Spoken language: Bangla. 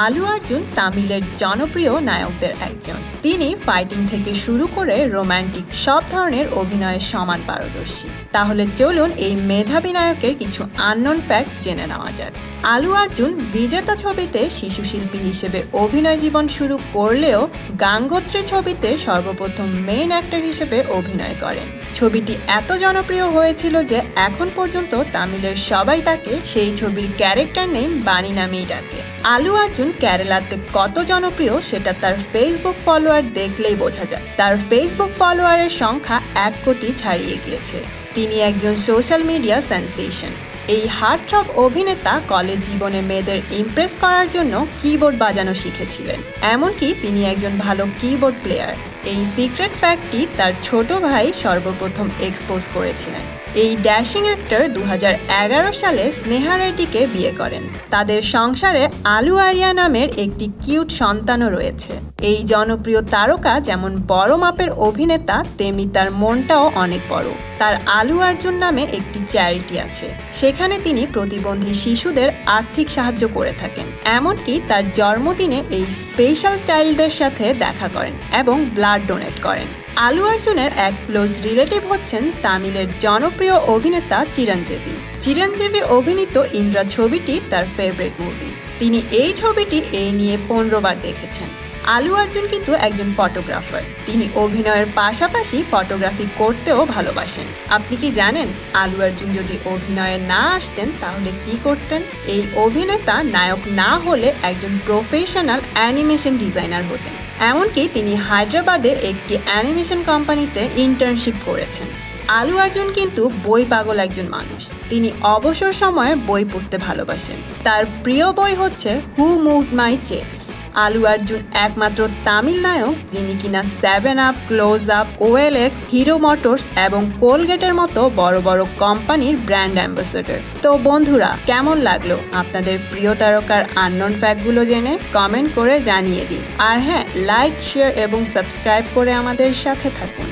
আলু অর্জুন তামিলের জনপ্রিয় নায়কদের একজন। তিনি ফাইটিং থেকে শুরু করে রোমান্টিক সব ধরনের অভিনয়ে সমান পারদর্শী। তাহলে চলুন এই মেধাবী নায়কের কিছু আননোন ফ্যাক্ট জেনে নেওয়া যাক। আলু অর্জুন বিজেতা ছবিতে শিশু শিল্পী হিসেবে অভিনয় জীবন শুরু করলেও গাঙ্গোত্রী ছবিতে সর্বপ্রথম মেইন অ্যাক্টর হিসেবে অভিনয় করেন। ছবিটি এত জনপ্রিয় হয়েছিল যে এখন পর্যন্ত তামিলের সবাই তাকে সেই ছবির ক্যারেক্টার নেম বানি নামেই ডাকে। আলু অর্জুন কেরালাতে কত জনপ্রিয় সেটা তার ফেসবুক ফলোয়ার দেখলেই বোঝা যায়। তার ফেসবুক ফলোয়ারের সংখ্যা 1 কোটি ছাড়িয়ে গিয়েছে। তিনি একজন সোশ্যাল মিডিয়া সেন্সেশন। এই হার্টথ্রব অভিনেতা কলেজ জীবনে মেয়েদের ইমপ্রেস করার জন্য কিবোর্ড বাজানো শিখেছিলেন। এমনকি তিনি একজন ভালো কিবোর্ড প্লেয়ার। এই সিক্রেট ফ্যাক্টটি তার ছোট ভাই সর্বপ্রথম এক্সপোজ করেছিলেন। এই ড্যাশিং অ্যাক্টর 2011 সালে স্নেহা রেড্ডিকে বিয়ে করেন। তাদের সংসারে আলু আরিয়া নামের একটি কিউট সন্তানও রয়েছে। এই জনপ্রিয় তারকা যেমন বড় মাপের অভিনেতা, তেমনি তার মনটাও অনেক বড়। তার আলু অর্জুন নামে একটি চ্যারিটি আছে, সেখানে তিনি প্রতিবন্ধী শিশুদের আর্থিক সাহায্য করে থাকেন। এমনকি তার জন্মদিনে এই স্পেশাল চাইল্ডদের সাথে দেখা করেন এবং ব্লাড ডোনেট করেন। আলু অর্জুনের এক ক্লোজ রিলেটিভ হচ্ছেন তামিলের জনপ্রিয় অভিনেতা চিরঞ্জীবী। চিরঞ্জীবী অভিনীত ইন্দ্রা ছবিটি তার ফেভারিট মুভি। তিনি এই ছবিটি নিয়ে 15 বার দেখেছেন। আলু অর্জুন কিন্তু একজন ফটোগ্রাফার। তিনি অভিনয়ের পাশাপাশি ফটোগ্রাফি করতেও ভালোবাসেন। আপনি কি জানেন আলু অর্জুন যদি অভিনয়ে না আসতেন তাহলে কি করতেন? এই অভিনেতা নায়ক না হলে একজন প্রফেশনাল অ্যানিমেশন ডিজাইনার হতেন। এমনকি তিনি হায়দ্রাবাদে একটি অ্যানিমেশন কোম্পানিতে ইন্টার্নশিপ করেছেন। আলু অর্জুন কিন্তু বই পাগল একজন মানুষ। তিনি অবসর সময়ে বই পড়তে ভালোবাসেন। তার প্রিয় বই হচ্ছে হু মুভড মাই চেস। আলু অর্জুন একমাত্র তামিল নায়ক যিনি কিনা 7 up, close up, OLX, hero motors এবং কোলগেটের মতো বড় বড় কোম্পানির ব্র্যান্ড অ্যাম্বাসেডর। তো বন্ধুরা, কেমন লাগলো আপনাদের প্রিয় তারকার আননোন ফ্যাক্টগুলো জেনে? কমেন্ট করে জানিয়ে দিন। আর হ্যাঁ, লাইক, শেয়ার এবং সাবস্ক্রাইব করে আমাদের সাথে থাকুন।